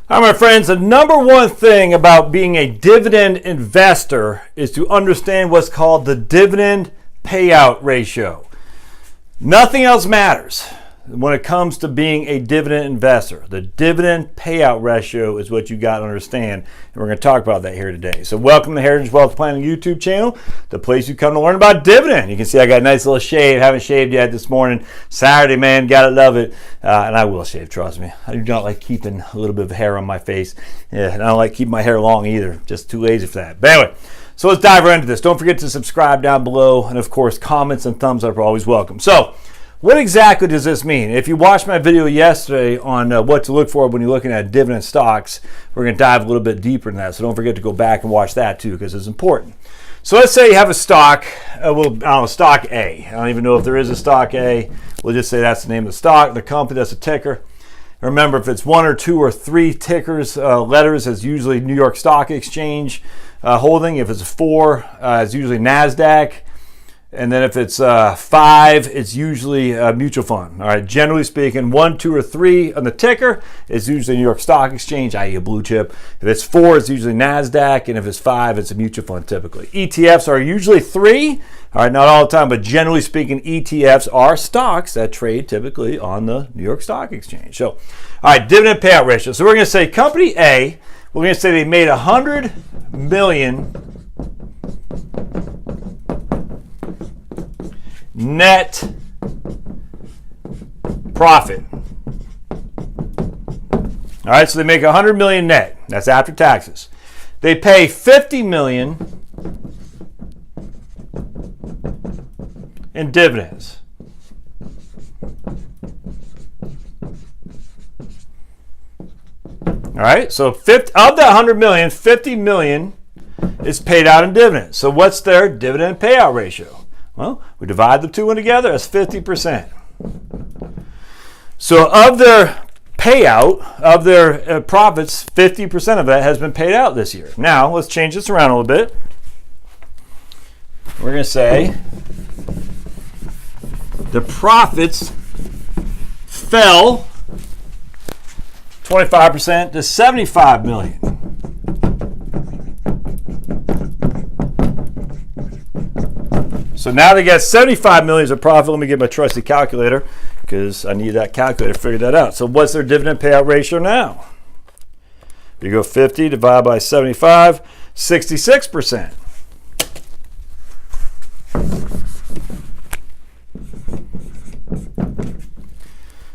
All right, my friends, the number one thing about being a dividend investor is to understand what's called the dividend payout ratio. Nothing else matters when it comes to being a dividend investor. The dividend payout ratio is what you got to understand, and we're going to talk about that here today. So welcome to Heritage Wealth Planning YouTube channel, the place you come to learn about dividend. You can see I got a nice little shave. Haven't shaved yet this morning. Saturday, man, gotta love it. And I will shave, trust me. I do not like keeping a little bit of hair on my face. Yeah, and I don't like keeping my hair long either. Just too lazy for that. But anyway, so let's dive right into this. Don't forget to subscribe down below, and of course, comments and thumbs up are always welcome. So, what exactly does this mean? If you watched my video yesterday on what to look for when you're looking at dividend stocks, we're going to dive a little bit deeper in that. So don't forget to go back and watch that too, because it's important. So let's say you have a stock, stock A. I don't even know if there is a stock A. We'll just say that's the name of the stock, the company, that's a ticker. Remember, if it's one or two or three tickers, letters, it's usually New York Stock Exchange holding. If it's four, it's usually NASDAQ. And then if it's five, it's usually a mutual fund. All right, generally speaking, one, two, or three on the ticker is usually New York Stock Exchange, i.e. a blue chip. If it's four, it's usually NASDAQ. And if it's five, it's a mutual fund typically. ETFs are usually three. All right, not all the time, but generally speaking, ETFs are stocks that trade typically on the New York Stock Exchange. So, all right, dividend payout ratio. So we're going to say company A, we're going to say they made $100 million net profit. All right, so they make $100 million net. That's after taxes. They pay $50 million in dividends. All right, so of that $100 million, $50 million is paid out in dividends. So what's their dividend payout ratio? Well, we divide the two in together, that's 50%. So of their payout, of their profits, 50% of that has been paid out this year. Now, let's change this around a little bit. We're going to say the profits fell 25% to $75 million. So now they got $75 million of profit. Let me get my trusty calculator because I need that calculator to figure that out. So what's their dividend payout ratio now? You go 50 divided by 75, 66%.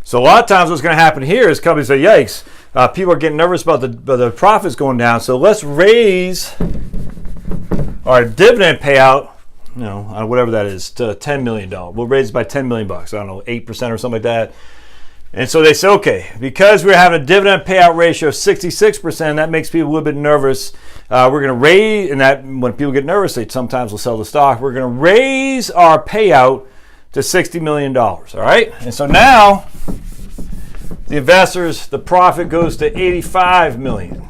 So a lot of times what's going to happen here is companies say, yikes, people are getting nervous about the profits going down. So let's raise our dividend payout, whatever that is, to $10 million. We'll raise it by $10 million bucks. I don't know, 8% or something like that. And so they say, okay, because we're having a dividend payout ratio of 66%, that makes people a little bit nervous. We're going to raise, and that when people get nervous, they sometimes will sell the stock. We're going to raise our payout to $60 million. All right. And so now the investors, the profit goes to $85 million.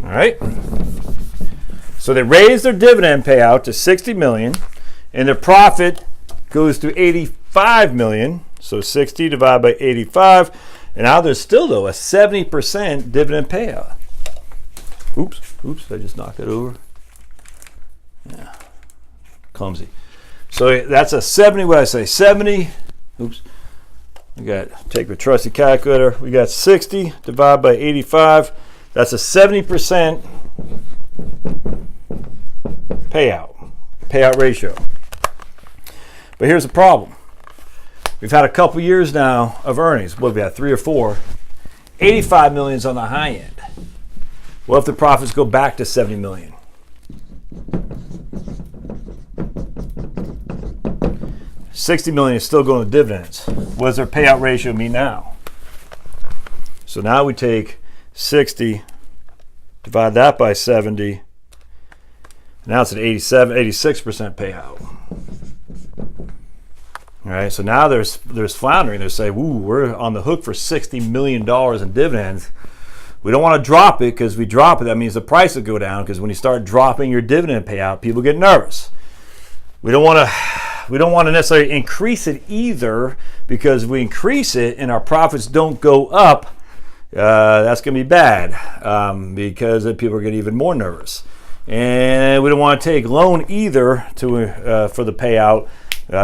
All right. So they raise their dividend payout to $60 million, and their profit goes to $85 million. So 60 divided by 85, and now there's still, though, a 70% dividend payout. Oops, I just knocked it over. Yeah, clumsy. So that's a 70, what did I say, 70, we got, take the trusty calculator, we got 60 divided by 85, that's a 70% payout ratio. But here's the problem. We've had a couple years now of earnings. What have we had, 3 or 4? 85 million is on the high end. What if the profits go back to 70 million? $60 million is still going to dividends. What does their payout ratio mean now? So now we take 60, divide that by 70. Now it's at 86% payout. All right, so now there's floundering. They say, "Ooh, we're on the hook for $60 million in dividends." We don't want to drop it, because if we drop it, that means the price will go down. Because when you start dropping your dividend payout, people get nervous. We don't want to necessarily increase it either, because if we increase it and our profits don't go up, that's going to be bad because then people are getting even more nervous. And we don't want to take loan either for the payout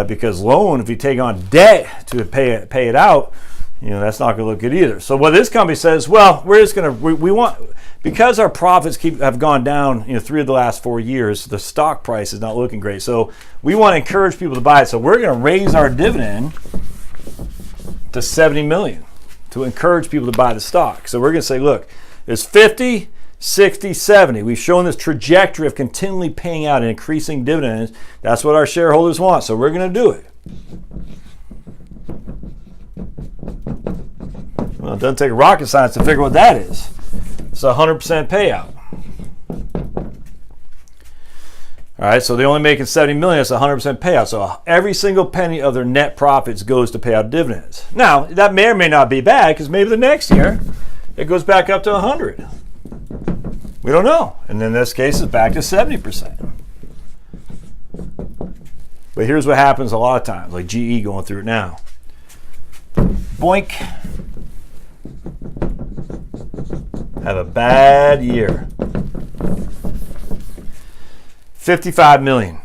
because loan, if you take on debt to pay it out, that's not going to look good either. So what this company says, well, we're just going to we want, because our profits have gone down 3 of the last 4 years, the stock price is not looking great. So we want to encourage people to buy it. So we're going to raise our dividend to $70 million to encourage people to buy the stock. So we're going to say, look, there's 50, 60, 70. We've shown this trajectory of continually paying out and increasing dividends. That's what our shareholders want. So we're going to do it. Well, it doesn't take rocket science to figure what that is. It's a 100% payout. All right, so they're only making $70 million. It's a 100% payout. So every single penny of their net profits goes to pay out dividends. Now, that may or may not be bad because maybe the next year it goes back up to 100. We don't know. And in this case, it's back to 70%. But here's what happens a lot of times, like GE going through it now. Boink. Have a bad year. $55 million.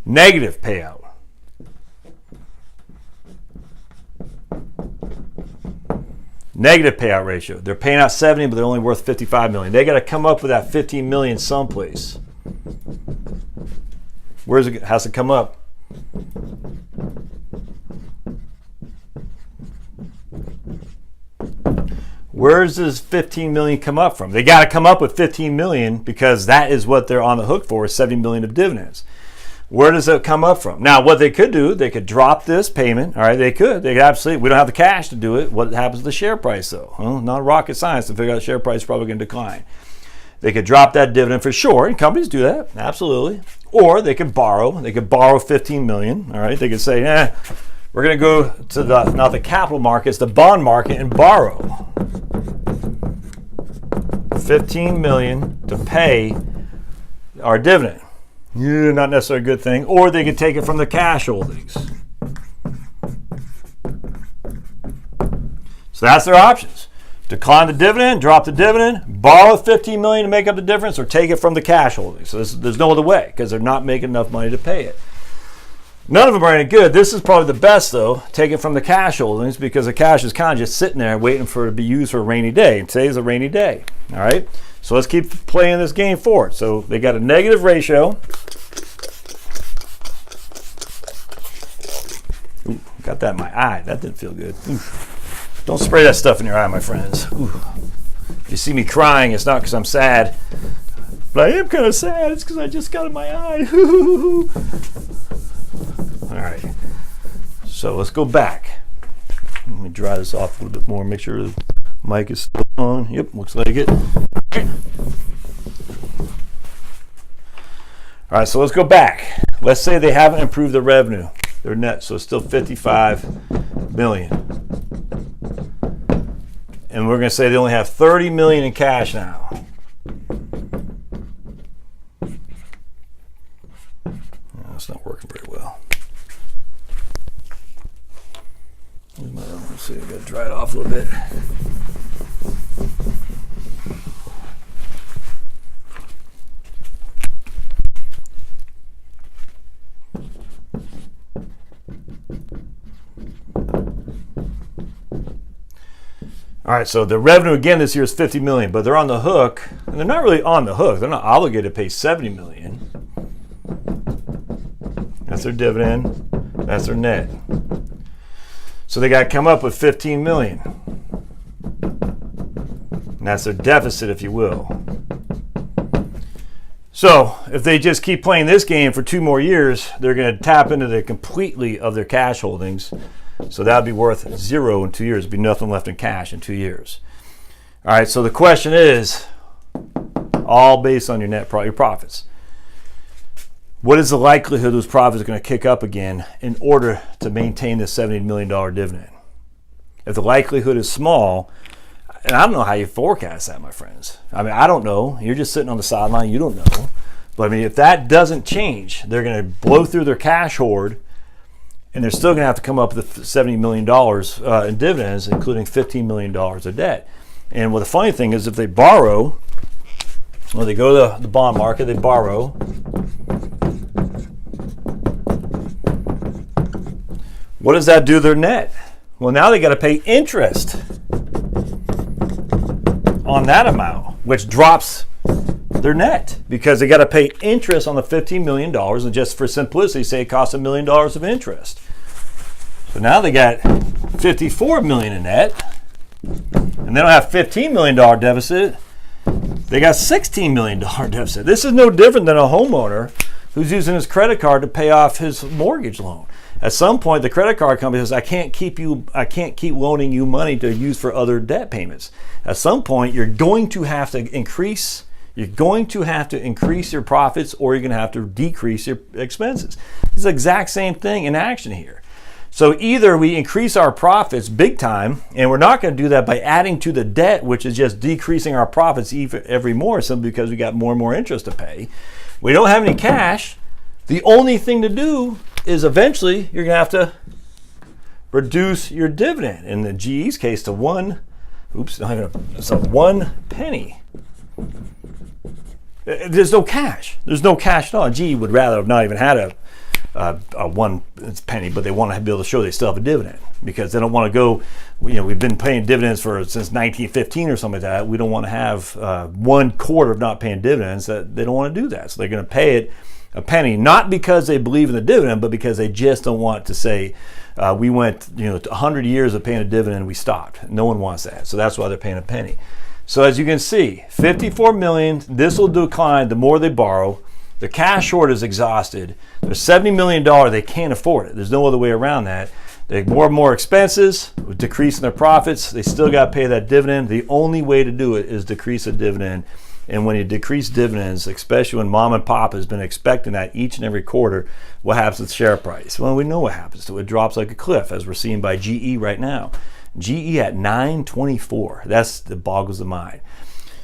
Negative payout. Negative payout ratio. They're paying out 70, but they're only worth $55 million. They got to come up with that $15 million someplace. Where's it? How's it come up? Where's this $15 million come up from? They got to come up with $15 million because that is what they're on the hook for, is $70 million of dividends. Where does it come up from? Now, what they could do, they could drop this payment. All right, they could absolutely. We don't have the cash to do it. What happens to the share price, though? Well, not rocket science to figure out the share price is probably going to decline. They could drop that dividend for sure, and companies do that, absolutely. Or they could borrow. They could borrow $15 million. All right, they could say, we're going to go to not the capital markets, the bond market, and borrow $15 million to pay our dividend. Yeah, not necessarily a good thing. Or they could take it from the cash holdings. So that's their options. Decline the dividend, drop the dividend, borrow $15 million to make up the difference, or take it from the cash holdings. So there's no other way because they're not making enough money to pay it. None of them are any good. This is probably the best, though, take it from the cash holdings because the cash is kind of just sitting there waiting for it to be used for a rainy day. And today's a rainy day. All right? So let's keep playing this game forward. So they got a negative ratio. Ooh, got that in my eye. That didn't feel good. Ooh. Don't spray that stuff in your eye, my friends. Ooh. If you see me crying, it's not because I'm sad. But I am kind of sad. It's because I just got it in my eye. All right. So let's go back. Let me dry this off a little bit more. Make sure the mic is still on. Yep, looks like it. Okay. All right, so let's go back. Let's say they haven't improved their revenue, their net, so it's still $55 million. And we're going to say they only have $30 million in cash now. That's not working very well. Let's see, I've got to dry it off a little bit. All right, so the revenue again this year is $50 million, but they're on the hook, and they're not really on the hook. They're not obligated to pay $70 million. That's their dividend. That's their net. So they got to come up with $15 million. And that's their deficit, if you will. So if they just keep playing this game for 2 more years, they're going to tap into the completely of their cash holdings. So that would be worth 0 in 2 years. There'd be nothing left in cash in 2 years. All right, so the question is, all based on your your profits. What is the likelihood those profits are going to kick up again in order to maintain the $70 million dividend? If the likelihood is small, and I don't know how you forecast that, my friends. I mean, I don't know. You're just sitting on the sideline. You don't know. But I mean, if that doesn't change, they're going to blow through their cash hoard, and they're still going to have to come up with $70 million in dividends, including $15 million of debt. And well, the funny thing is, if they borrow, well, they go to the bond market, they borrow. What does that do to their net? Well, now they got to pay interest on that amount, which drops their net because they got to pay interest on the $15 million. And just for simplicity, say it costs $1 million of interest. So now they got $54 million in net, and they don't have $15 million deficit. They got $16 million deficit. This is no different than a homeowner who's using his credit card to pay off his mortgage loan. At some point, the credit card company says, I can't keep loaning you money to use for other debt payments. At some point, you're going to have to increase your profits, or you're going to have to decrease your expenses. It's the exact same thing in action here. So either we increase our profits big time, and we're not going to do that by adding to the debt, which is just decreasing our profits every more, simply because we got more and more interest to pay. We don't have any cash. The only thing to do is eventually you're going to have to reduce your dividend. In the GE's case, to one penny. There's no cash. There's no cash at all. GE would rather have not even had a 1 penny, but they want to be able to show they still have a dividend, because they don't want to go, we've been paying dividends since 1915 or something like that. We don't want to have 1/4 of not paying dividends. That they don't want to do that. So they're going to pay it a penny, not because they believe in the dividend, but because they just don't want to say, we went 100 years of paying a dividend, we stopped. No one wants that. So that's why they're paying a penny. So as you can see, $54 million, this will decline the more they borrow. The cash hoard is exhausted. There's $70 million, they can't afford it. There's no other way around that. They have more and more expenses, decreasing their profits. They still got to pay that dividend. The only way to do it is decrease a dividend. And when you decrease dividends, especially when mom and pop has been expecting that each and every quarter, what happens to the share price? Well, we know what happens to it. It drops like a cliff, as we're seeing by GE right now. GE at $9.24. That boggles the mind.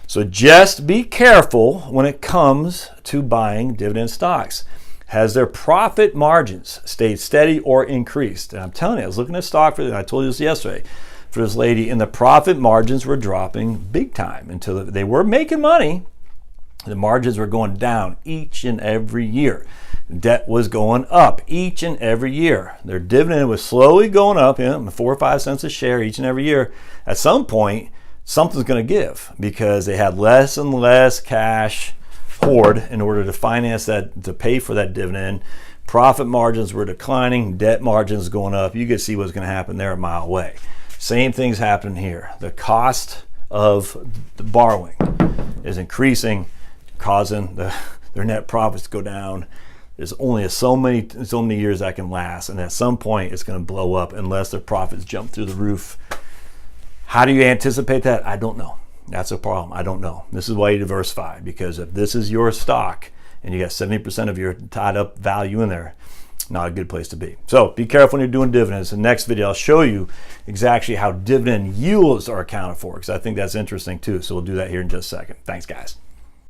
So just be careful when it comes to buying dividend stocks. Has their profit margins stayed steady or increased? And I'm telling you, I was looking at stock I told you this yesterday, for this lady, and the profit margins were dropping big time until they were making money. The margins were going down each and every year. Debt was going up each and every year. Their dividend was slowly going up, 4 or 5 cents a share each and every year. At some point, something's going to give, because they had less and less cash hoard in order to finance that, to pay for that dividend. Profit margins were declining, debt margins going up. You could see what's going to happen there a mile away. Same thing's happening here. The cost of the borrowing is increasing, causing their net profits to go down. There's only so many years that can last, and at some point it's going to blow up unless their profits jump through the roof. How do you anticipate that? I don't know. That's a problem. I don't know. This is why you diversify, because if this is your stock and you got 70% of your tied up value in there, not a good place to be. So be careful when you're doing dividends. In the next video, I'll show you exactly how dividend yields are accounted for, because I think that's interesting too. So we'll do that here in just a second. Thanks, guys.